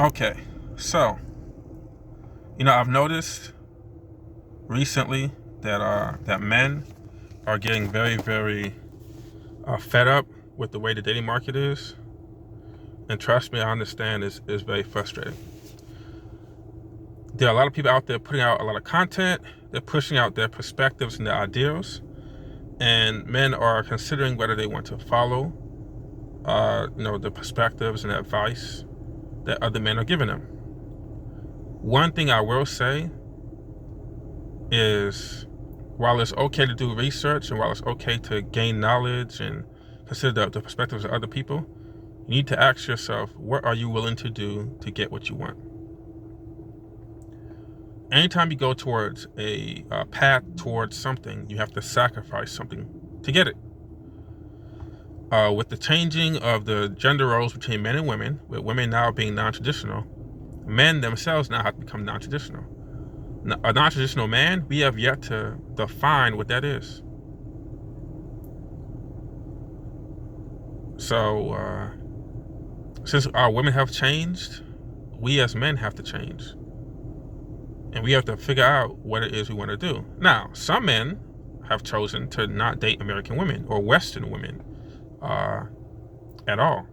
Okay, so I've noticed recently that men are getting very, very fed up with the way the dating market is, and trust me, I understand it's very frustrating. There are a lot of people out there putting out a lot of content. They're pushing out their perspectives and their ideals, and men are considering whether they want to follow, the perspectives and advice that other men are giving them. One thing I will say is, while it's okay to do research and while it's okay to gain knowledge and consider the perspectives of other people, you need to ask yourself, what are you willing to do to get what you want? Anytime you go towards a path towards something, you have to sacrifice something to get it. With the changing of the gender roles between men and women, with women now being non-traditional, men themselves now have to become non-traditional. A non-traditional man, we have yet to define what that is. So, since our women have changed, we as men have to change. And we have to figure out what it is we want to do. Now, some men have chosen to not date American women or Western women at all.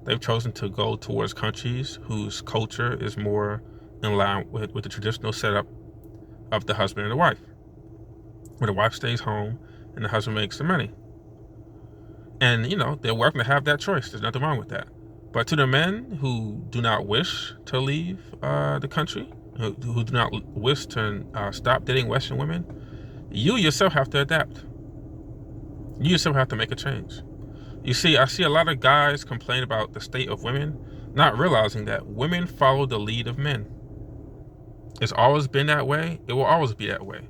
They've chosen to go towards countries whose culture is more in line with the traditional setup of the husband and the wife, where the wife stays home and the husband makes the money. And, they're welcome to have that choice. There's nothing wrong with that. But to the men who do not wish to leave the country, who do not wish to stop dating Western women, you yourself have to adapt. You yourself have to make a change. You see, I see a lot of guys complain about the state of women, not realizing that women follow the lead of men. It's always been that way. It will always be that way.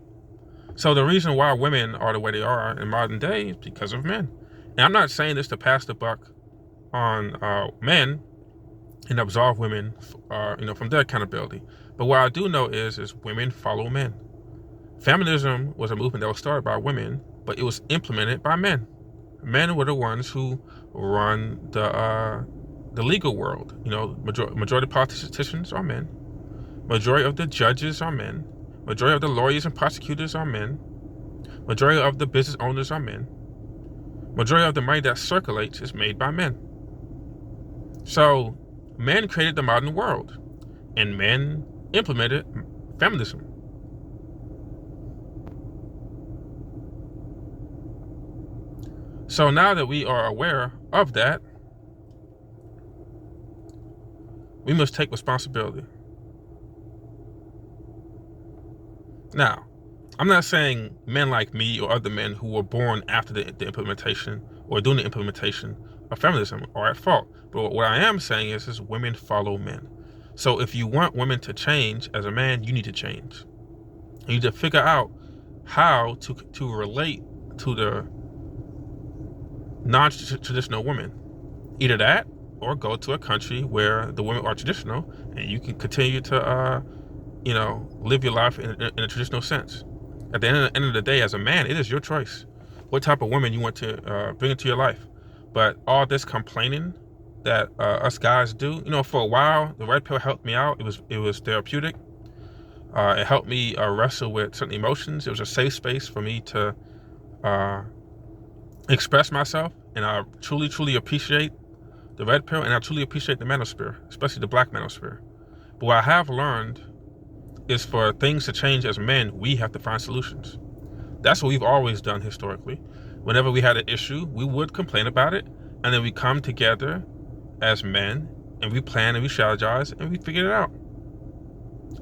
So the reason why women are the way they are in modern day is because of men. And I'm not saying this to pass the buck on men and absolve women, from their accountability. But what I do know is women follow men. Feminism was a movement that was started by women, but it was implemented by men. Men were the ones who run the legal world. Majority of politicians are men. Majority of the judges are men. Majority of the lawyers and prosecutors are men. Majority of the business owners are men. Majority of the money that circulates is made by men. So men created the modern world, and men implemented feminism. So now that we are aware of that, we must take responsibility. Now, I'm not saying men like me or other men who were born after the implementation or during the implementation of feminism are at fault. But what I am saying is women follow men. So if you want women to change as a man, you need to change. You need to figure out how to relate to the non-traditional women. Either that or go to a country where the women are traditional and you can continue to live your life in a traditional sense. At the end of the day, as a man, it is your choice what type of woman you want to bring into your life. But all this complaining that us guys do, for a while, the red pill helped me out. It was therapeutic. It helped me wrestle with certain emotions. It was a safe space for me to express myself, and I truly, truly appreciate the red pill, and I truly appreciate the manosphere, especially the black manosphere. But what I have learned is for things to change as men, we have to find solutions. That's what we've always done historically. Whenever we had an issue, we would complain about it, and then we come together as men, and we plan and we strategize, and we figure it out.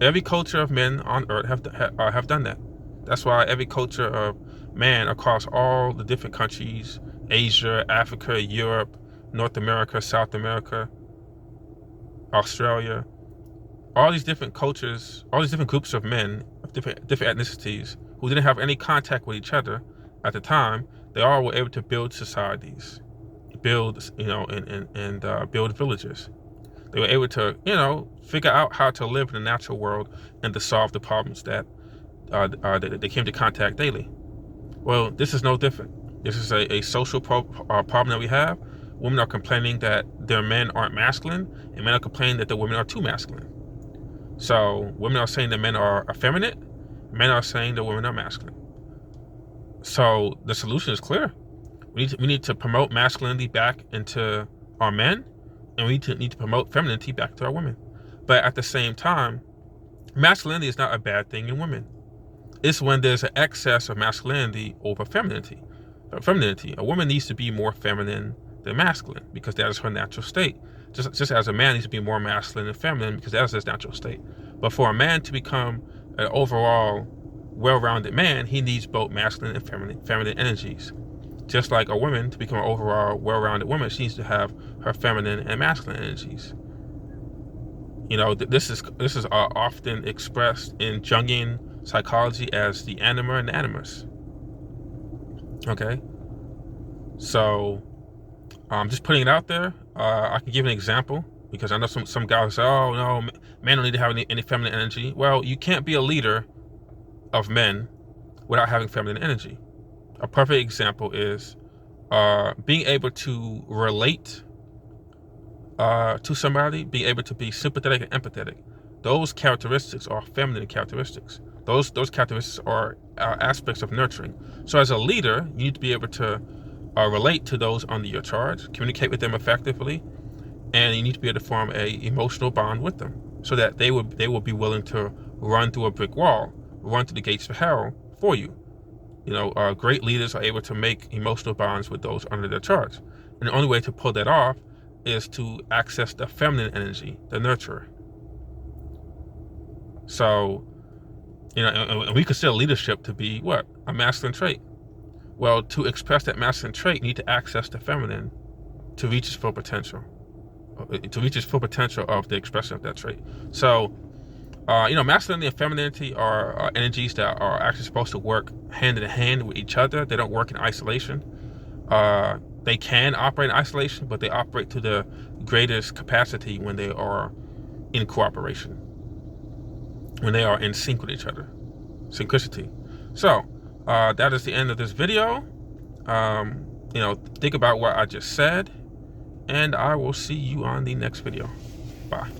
Every culture of men on earth have done that. That's why every culture of man across all the different countries, Asia, Africa, Europe, North America, South America, Australia, all these different cultures, all these different groups of men of different ethnicities who didn't have any contact with each other at the time, they all were able to build societies, build, and build villages. They were able to, figure out how to live in the natural world and to solve the problems that they came to contact daily. Well, this is no different. This is a social problem that we have. women are complaining that their men aren't masculine, and men are complaining that the women are too masculine. So women are saying that men are effeminate, men are saying that women are masculine. So the solution is clear. We need to promote masculinity back into our men, and we need to promote femininity back to our women. But at the same time, masculinity is not a bad thing in women. It's when there's an excess of masculinity over femininity. A woman needs to be more feminine than masculine because that is her natural state. Just as a man needs to be more masculine than feminine because that is his natural state. But for a man to become an overall well-rounded man, he needs both masculine and feminine energies. Just like a woman, to become an overall well-rounded woman, she needs to have her feminine and masculine energies. You know, this is often expressed in Jungian psychology as the anima and the animus. Okay, so just putting it out there. I can give an example because I know some guys say, "Oh no, men don't need to have any feminine energy." Well, you can't be a leader of men without having feminine energy. A perfect example is being able to relate to somebody, being able to be sympathetic and empathetic. Those characteristics are feminine characteristics. Those characteristics are aspects of nurturing. So as a leader, you need to be able to relate to those under your charge, communicate with them effectively, and you need to be able to form a emotional bond with them so that they will be willing to run through a brick wall, run through the gates of hell for you. You know, great leaders are able to make emotional bonds with those under their charge. And the only way to pull that off is to access the feminine energy, the nurturer. So, you know, and we consider leadership to be what? A masculine trait. Well, to express that masculine trait, you need to access the feminine to reach its full potential. To reach its full potential of the expression of that trait. So, you know, masculinity and femininity are energies that are actually supposed to work hand in hand with each other. They don't work in isolation. They can operate in isolation, but they operate to the greatest capacity when they are in cooperation, when they are in sync with each other. Synchronicity. So, that is the end of this video. You know, think about what I just said, and I will see you on the next video. Bye.